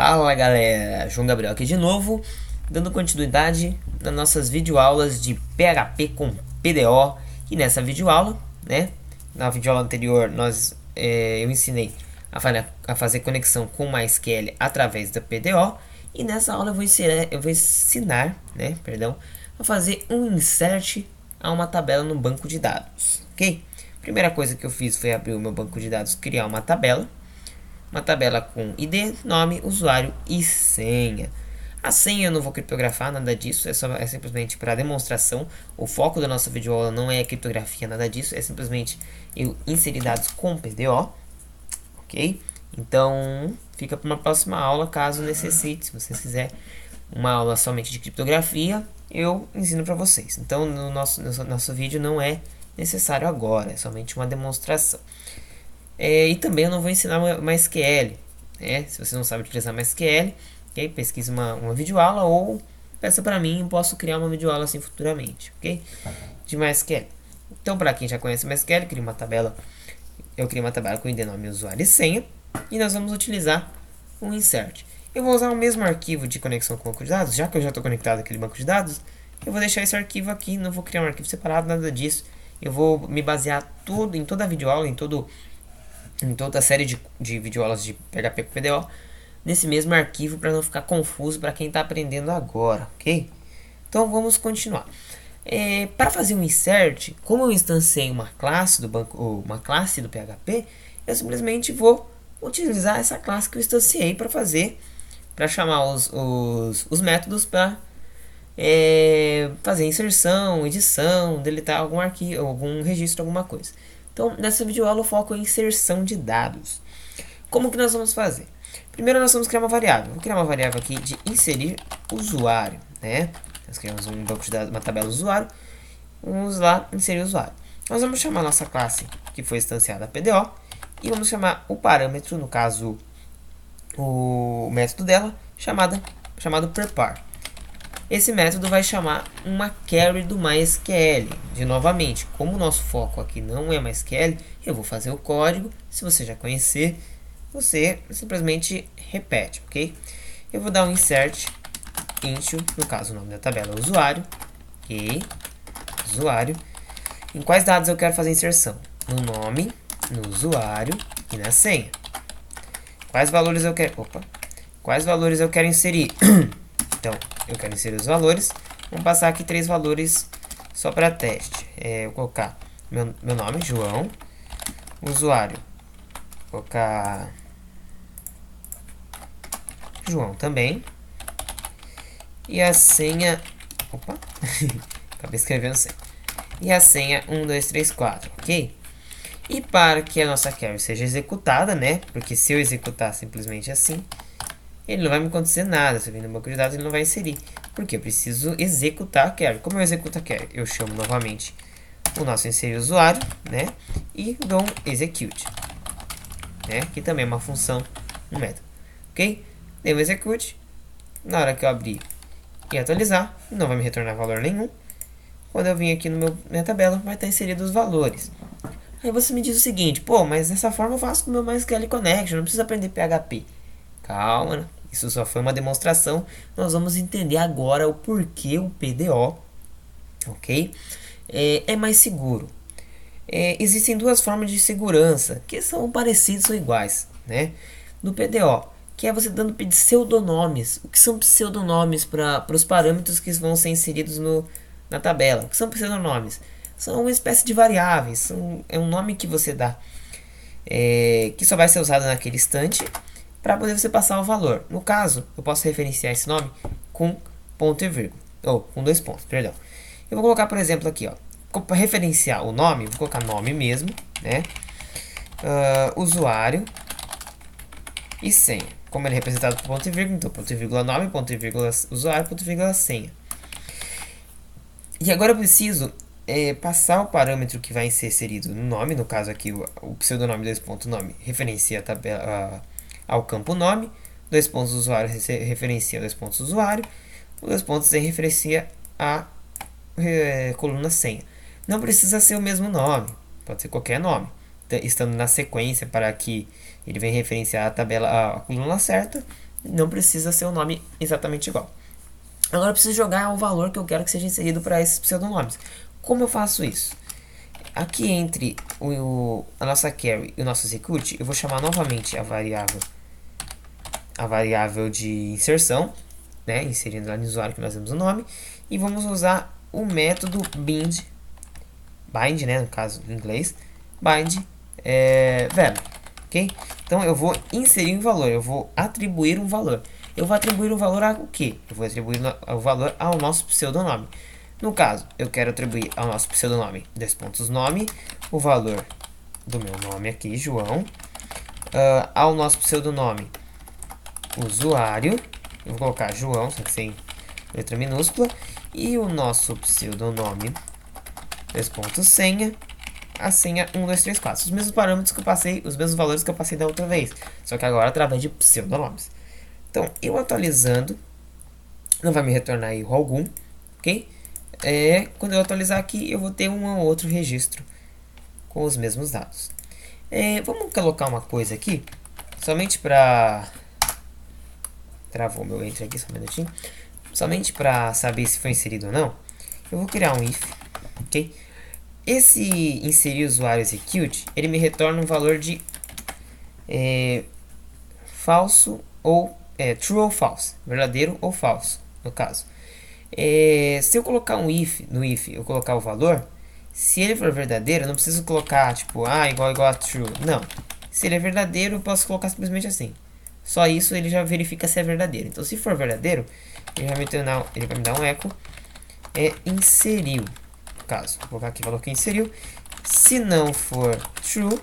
Fala galera, João Gabriel aqui de novo, dando continuidade nas nossas videoaulas de PHP com PDO. E nessa videoaula, na videoaula anterior eu ensinei a fazer conexão com MySQL através da PDO. E nessa aula eu vou ensinar, a fazer um insert a uma tabela no banco de dados, ok? Primeira coisa que eu fiz foi abrir o meu banco de dados, criar uma tabela com ID, nome, usuário e senha. A senha eu não vou criptografar, nada disso, é simplesmente para demonstração. O foco da nossa videoaula não é a criptografia, nada disso, é simplesmente eu inserir dados com PDO, ok? Então fica para uma próxima aula, caso necessite. Se você quiser uma aula somente de criptografia, eu ensino para vocês. Então no nosso vídeo não é necessário agora, é somente uma demonstração. E também eu não vou ensinar MySQL, se você não sabe utilizar MySQL, okay? Pesquise uma videoaula ou peça para mim, posso criar uma videoaula assim futuramente, ok? De MySQL. Então, para quem já conhece MySQL, eu criei uma tabela com ID, nome, usuário e senha, e nós vamos utilizar um insert. Eu vou usar o mesmo arquivo de conexão com o banco de dados, já que eu já estou conectado àquele banco de dados, eu vou deixar esse arquivo aqui, não vou criar um arquivo separado, nada disso. Eu vou me basear em toda a videoaula, em toda a série de videoaulas de PHP com PDO, nesse mesmo arquivo, para não ficar confuso para quem está aprendendo agora, ok? Então vamos continuar. Para fazer um insert, como eu instanciei uma classe do PHP, eu simplesmente vou utilizar essa classe que eu instanciei para chamar os métodos para fazer inserção, edição, deletar algum arquivo, algum registro, alguma coisa. Então, nessa videoaula, o foco é inserção de dados. Como que nós vamos fazer? Primeiro, nós vamos criar uma variável. Vou criar uma variável aqui de inserir usuário, Nós criamos um banco de dados, uma tabela usuário. Vamos lá, inserir usuário. Nós vamos chamar a nossa classe, que foi instanciada PDO, e vamos chamar o parâmetro, no caso, o método dela, chamado prepare. Esse método vai chamar uma query do MySQL. Novamente, como o nosso foco aqui não é MySQL, eu vou fazer o código. Se você já conhecer, você simplesmente repete, ok? Eu vou dar um insert into, no caso o nome da tabela é usuário, ok? Usuário. Em quais dados eu quero fazer inserção? No nome, no usuário e na senha. Quais valores eu quero inserir? Então, eu quero inserir os valores. Vamos passar aqui 3 valores só para teste. Eu vou colocar meu nome, João. Usuário, vou colocar João também. E a senha... Opa! Acabei escrevendo senha. E a senha 1, 2, 3, 4, ok? E para que a nossa query seja executada, Porque se eu executar simplesmente assim, ele não vai me acontecer nada. Se eu vir no banco de dados, ele não vai inserir. Porque eu preciso executar a query. Como eu executo a query? Eu chamo novamente o nosso inserir usuário, E dou um execute, que também é uma função, um método, ok? Dei um execute. Na hora que eu abrir e atualizar, não vai me retornar valor nenhum. Quando eu vim aqui no minha tabela, vai estar inserido os valores. Aí você me diz o seguinte: pô, mas dessa forma eu faço com o meu MySQL Connection, não preciso aprender PHP. Calma, isso só foi uma demonstração. Nós vamos entender agora o porquê o PDO, ok? É mais seguro. Existem duas formas de segurança que são parecidas ou iguais, No PDO, que é você dando pseudonomes. O que são pseudonomes para os parâmetros que vão ser inseridos na tabela? O que são pseudonomes? São uma espécie de variáveis. É um nome que você dá, que só vai ser usado naquele instante, para poder você passar o valor. No caso, eu posso referenciar esse nome com ponto e vírgula, ou com 2 pontos, perdão. Eu vou colocar, por exemplo, aqui, para referenciar o nome, vou colocar nome mesmo, usuário e senha. Como ele é representado por ponto e vírgula, então ponto e vírgula nome, ponto e vírgula usuário, ponto e vírgula senha. E agora eu preciso passar o parâmetro que vai ser inserido no nome, no caso aqui o pseudonome 2 pontos nome referencia a tabela ao campo nome, 2 pontos usuário referencia 2 pontos usuário, 2 pontos referencia a coluna senha. Não precisa ser o mesmo nome, pode ser qualquer nome, estando na sequência para que ele venha referenciar a tabela, a coluna certa, não precisa ser o nome exatamente igual. Agora eu preciso jogar o valor que eu quero que seja inserido para esses pseudonomes. Como eu faço isso? Aqui entre a nossa carry e o nosso execute, eu vou chamar novamente a variável de inserção, né, inserindo lá no usuário que nós demos o nome, e vamos usar o método bind, né, no caso em inglês, bind value, ok? Então eu vou inserir um valor, eu vou atribuir um valor. Eu vou atribuir um valor a o quê? Eu vou atribuir o valor ao nosso pseudonome. No caso, eu quero atribuir ao nosso pseudonome, nome, o valor do meu nome aqui, João, ao nosso pseudonome, usuário, eu vou colocar João, só que sem letra minúscula, e o nosso pseudonome, senha, a senha 1234. Os mesmos parâmetros que eu passei, os mesmos valores que eu passei da outra vez, só que agora através de pseudonomes. Então, eu atualizando, não vai me retornar erro algum, ok? Quando eu atualizar aqui, eu vou ter um ou outro registro com os mesmos dados. Vamos colocar uma coisa aqui, somente para... Travou meu enter aqui, só um minutinho. Somente para saber se foi inserido ou não, eu vou criar um if, ok? Esse inserir usuário execute, ele me retorna um valor de falso ou true ou false, verdadeiro ou falso, no caso. Se eu colocar um if, no if eu colocar o valor, se ele for verdadeiro, eu não preciso colocar tipo, igual a true, não. Se ele é verdadeiro, eu posso colocar simplesmente assim. Só isso ele já verifica se é verdadeiro. Então, se for verdadeiro, ele vai me dar um eco inseriu. No caso, vou colocar aqui o valor que inseriu. Se não for true,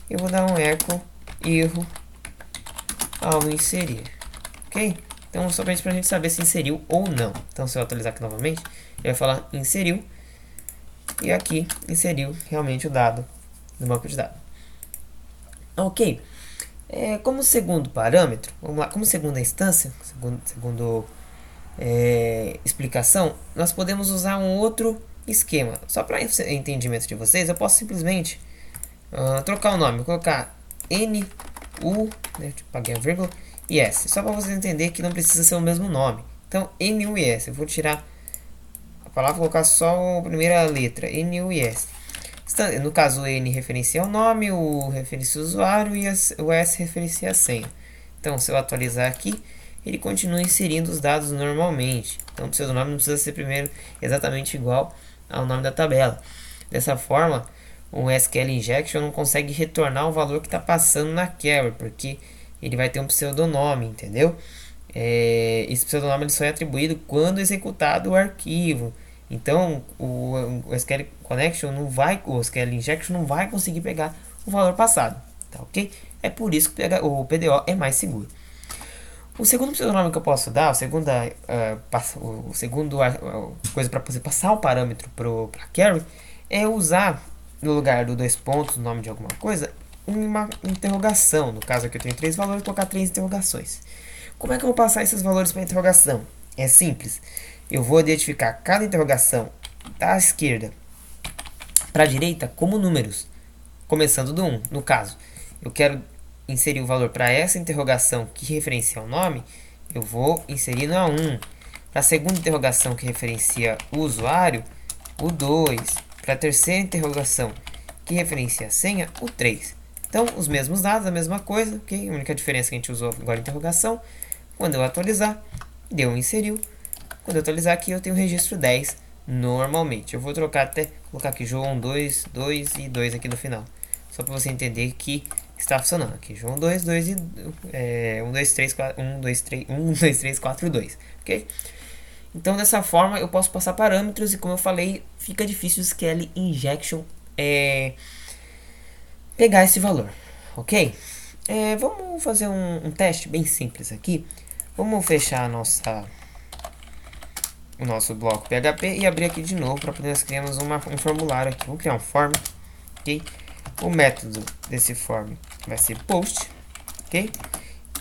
eu vou dar um eco erro ao inserir. Ok? Então, somente para a gente saber se inseriu ou não. Então, se eu atualizar aqui novamente, ele vai falar inseriu. E aqui inseriu realmente o dado no banco de dados. Ok. Como segundo parâmetro, vamos lá, como segunda instância, segundo explicação, nós podemos usar um outro esquema. Só para entendimento de vocês, eu posso simplesmente trocar o nome, colocar NU, né, paguei a vírgula, e S, só para vocês entenderem que não precisa ser o mesmo nome. Então, NU e S, eu vou tirar a palavra, colocar só a primeira letra, NU e S. No caso, o N referencia o nome, o U referencia o usuário e o S referencia a senha. Então, se eu atualizar aqui, ele continua inserindo os dados normalmente. Então, o pseudonome não precisa ser primeiro exatamente igual ao nome da tabela. Dessa forma, o SQL Injection não consegue retornar o valor que está passando na carry, porque ele vai ter um pseudonome, entendeu? Esse pseudonome ele só é atribuído quando executado o arquivo. Então, o SQL Connection não vai, o SQL Injection não vai conseguir pegar o valor passado, tá ok? É por isso que o PDO é mais seguro. O segundo pseudonome que eu posso dar, o segundo coisa para você passar o parâmetro para carry, é usar no lugar do dois pontos, o nome de alguma coisa, uma interrogação. No caso aqui eu tenho 3 valores, vou colocar 3 interrogações. Como é que eu vou passar esses valores para interrogação? É simples. Eu vou identificar cada interrogação da esquerda para a direita como números, começando do 1. No caso, eu quero inserir o valor para essa interrogação que referencia o nome, eu vou inserir no A1. Para a segunda interrogação que referencia o usuário, o 2. Para a terceira interrogação que referencia a senha, o 3. Então, os mesmos dados, a mesma coisa, ok? A única diferença que a gente usou agora é interrogação. Quando eu atualizar, deu inseriu. Quando eu atualizar aqui, eu tenho o registro 10 normalmente. Eu vou trocar colocar aqui João 2, 2 e 2 aqui no final. Só para você entender que está funcionando aqui. João 2, 2 e 1, 2, 3, 4, 1, 2, 3, 1, 2, 3, 4, 2. Ok? Então, dessa forma, eu posso passar parâmetros e, como eu falei, fica difícil o SQL Injection pegar esse valor. Ok? Vamos fazer um teste bem simples aqui. Vamos fechar o nosso bloco PHP e abrir aqui de novo para poder nós criarmos um formulário aqui. Vamos criar um form, ok? O método desse form vai ser post, ok?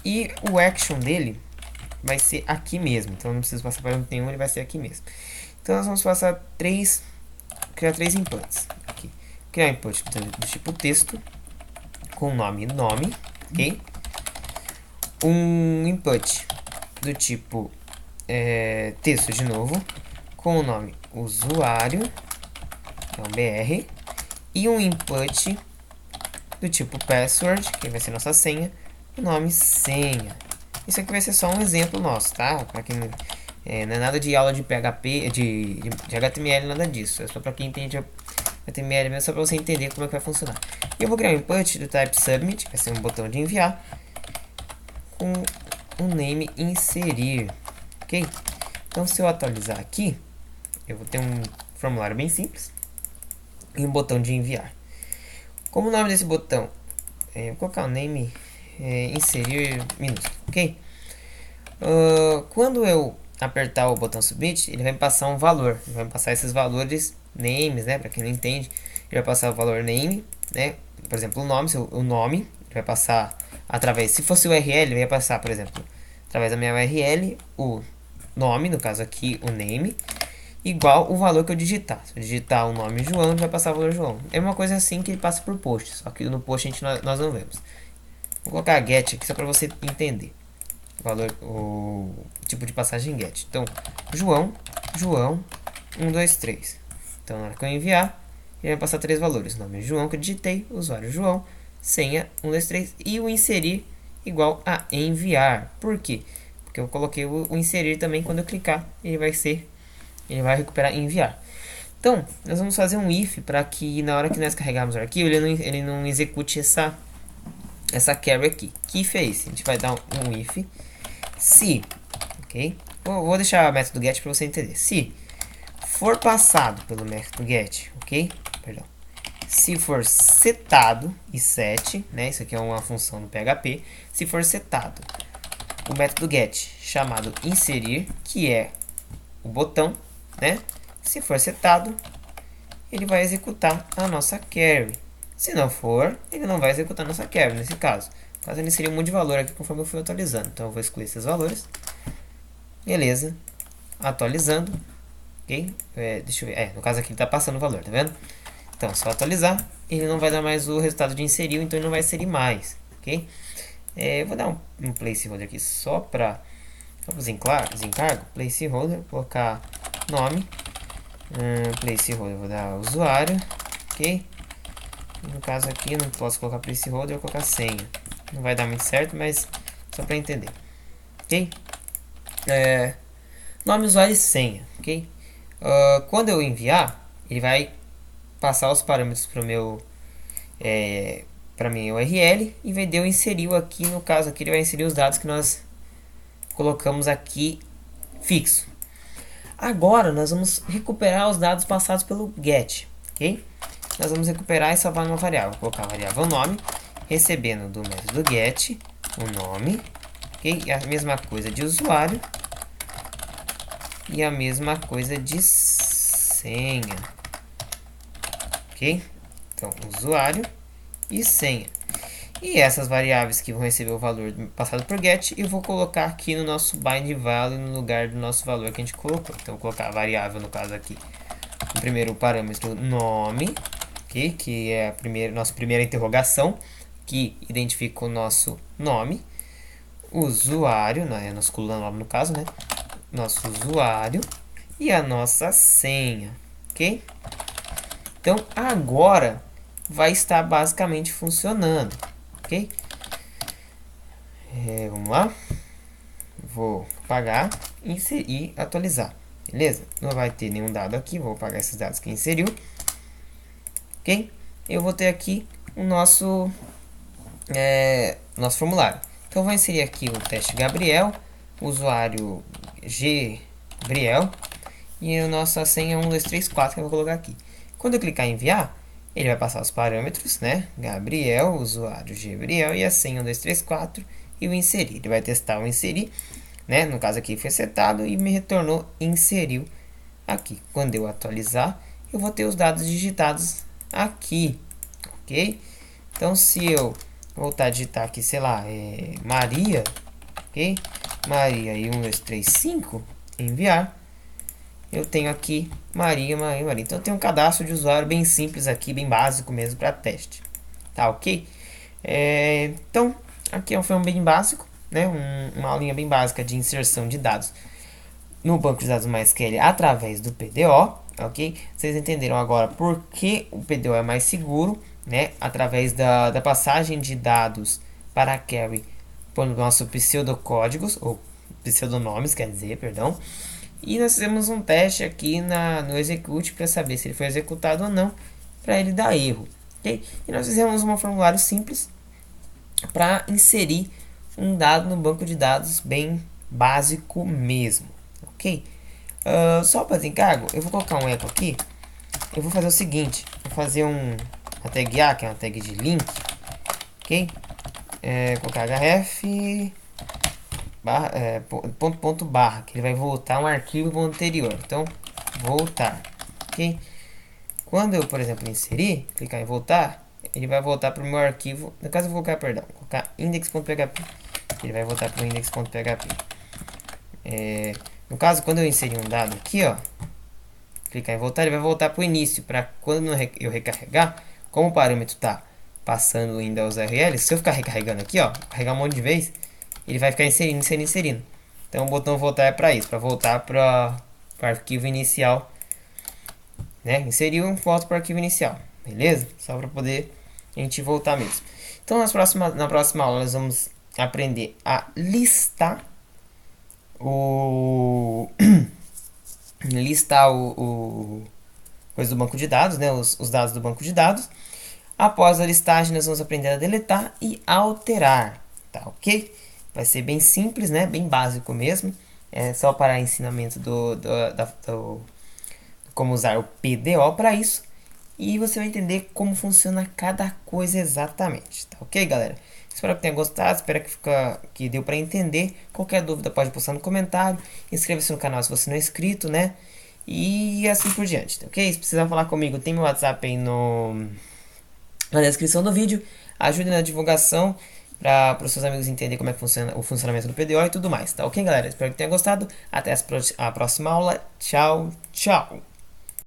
E o action dele vai ser aqui mesmo. Então não precisa passar parâmetro nenhum, ele vai ser aqui mesmo. Então nós vamos criar 3 inputs aqui. Criar input do tipo texto com nome, ok? um input do tipo texto de novo, com o nome usuário, então br, e um input do tipo password, que vai ser nossa senha, o nome senha. Isso aqui vai ser só um exemplo nosso, tá? Para quem não é nada de aula de PHP, de HTML, nada disso. É só para quem entende HTML mesmo, só para você entender como é que vai funcionar. E eu vou criar um input do type submit, vai ser um botão de enviar, com um name inserir, ok? Então, se eu atualizar aqui, eu vou ter um formulário bem simples e um botão de enviar. Como o nome desse botão, vou colocar o name inserir minúsculo, ok? Quando eu apertar o botão submit, ele vai me passar um valor, ele vai me passar esses valores names, né? Para quem não entende, ele vai passar o valor name, né? Por exemplo, o nome, ele vai passar através, se fosse o URL, ele vai passar, por exemplo, através da minha URL, o nome, no caso aqui, o name, igual o valor que eu digitar. Se eu digitar o nome João, ele vai passar o valor João. É uma coisa assim que ele passa por post, só que no post nós não vemos. Vou colocar get aqui só para você entender o tipo de passagem get. Então, João 1, 2, 3. Então, na hora que eu enviar, ele vai passar 3 valores. Nome João que eu digitei, usuário João, senha 1, 2, 3 e o inserir igual a enviar. Por quê? Porque eu coloquei o inserir também. Quando eu clicar, ele vai recuperar enviar. Então, nós vamos fazer um if para que na hora que nós carregarmos o arquivo, ele não execute essa carry aqui. Que if é esse? A gente vai dar um if se, ok? Vou deixar o método get para você entender. Se for passado pelo método get, ok? Perdão. Se for setado e set, né? Isso aqui é uma função do PHP. Se for setado o método get chamado inserir, que é o botão, né? Se for setado, ele vai executar a nossa carry. Se não for, ele não vai executar a nossa carry nesse caso. No caso, ele seria um monte de valor aqui conforme eu fui atualizando. Então, eu vou excluir esses valores. Beleza. Atualizando. Ok? Deixa eu ver. No caso aqui, ele está passando o valor, tá vendo? Então, só atualizar. Ele não vai dar mais o resultado de inseriu, então ele não vai inserir mais. Ok? Eu vou dar um placeholder aqui só para desencargo. Placeholder. Vou colocar nome. Placeholder. Vou dar usuário. Ok? No caso aqui, eu não posso colocar placeholder, eu vou colocar senha. Não vai dar muito certo, mas só para entender. Ok? Nome, usuário e senha. Ok? Quando eu enviar, ele vai passar os parâmetros para para minha URL e vai eu inseriu aqui. No caso aqui, ele vai inserir os dados que nós colocamos aqui fixo. Agora, nós vamos recuperar os dados passados pelo get. Ok? Nós vamos recuperar e salvar numa variável. Vou colocar a variável nome, recebendo do método get o nome, ok? E a mesma coisa de usuário e a mesma coisa de senha, ok? Então, usuário e senha. E essas variáveis que vão receber o valor passado por get, eu vou colocar aqui no nosso bind value no lugar do nosso valor que a gente colocou. Então, vou colocar a variável, no caso aqui, o primeiro parâmetro nome, okay? Que é a nossa primeira interrogação, que identifica o nosso nome, usuário, né? Nosso coluna nome no caso, né? Nosso usuário e a nossa senha, ok? Então, agora vai estar basicamente funcionando, ok? Vamos lá. Vou apagar, inserir, atualizar, beleza? Não vai ter nenhum dado aqui, vou apagar esses dados que inseriu, ok? Eu vou ter aqui o nosso formulário. Então, eu vou inserir aqui o teste Gabriel, usuário Gabriel e a nossa senha 1, 2, 3, 4 que eu vou colocar aqui. Quando eu clicar em enviar, ele vai passar os parâmetros, né? Gabriel, usuário Gabriel e a senha 1, 2, 3, 4 e o inserir. Ele vai testar o inserir, né? No caso aqui foi setado e me retornou inseriu aqui. Quando eu atualizar, eu vou ter os dados digitados aqui, ok? Então, se eu voltar a digitar aqui, sei lá, Maria, ok? Maria e 1, 2, 3, 5, enviar. Eu tenho aqui Maria. Então, eu tenho um cadastro de usuário bem simples aqui, bem básico mesmo para teste. Tá ok? Então, aqui foi um bem básico, né, uma aulinha bem básica de inserção de dados no banco de dados MySQL através do PDO, ok? Vocês entenderam agora por que o PDO é mais seguro, né? Através da passagem de dados para a query por nosso pseudocódigos, ou pseudonomes, quer dizer, perdão. E nós fizemos um teste aqui no execute para saber se ele foi executado ou não, para ele dar erro, ok? E nós fizemos um formulário simples para inserir um dado no banco de dados bem básico mesmo, ok? Só para desencargo, eu vou colocar um eco aqui. Eu vou fazer o seguinte, vou fazer uma tag A, que é uma tag de link, ok? Colocar href barra, ponto barra, que ele vai voltar um arquivo anterior. Então, voltar, ok? Quando eu, por exemplo, inserir, clicar em voltar, ele vai voltar para o meu arquivo. No caso, eu vou colocar, perdão, vou colocar index.php. Ele vai voltar para o index.php. No caso, quando eu inserir um dado aqui, ó, clicar em voltar, ele vai voltar para o início, para quando eu recarregar, como o parâmetro está passando ainda os URLs, se eu ficar recarregando aqui, ó, carregar um monte de vez, ele vai ficar inserindo. Então o botão voltar é para isso, para voltar para o arquivo inicial, né? Inseriu um volta para o arquivo inicial, beleza? Só para poder a gente voltar mesmo. Então na próxima aula nós vamos aprender a listar o coisa do banco de dados, né? Os dados do banco de dados. Após a listagem, nós vamos aprender a deletar e alterar, tá ok? Vai ser bem simples, né? Bem básico mesmo. É só para ensinamento como usar o PDO para isso. E você vai entender como funciona cada coisa exatamente, tá ok, galera? Espero que tenha gostado, espero que deu para entender. Qualquer dúvida pode postar no comentário. Inscreva-se no canal se você não é inscrito, né? E assim por diante, tá ok? Se precisar falar comigo, tem meu WhatsApp aí na descrição do vídeo. Ajude na divulgação para os seus amigos entenderem como é que funciona o funcionamento do PDO e tudo mais, tá ok, galera? Espero que tenha gostado. Até a próxima aula. Tchau, tchau!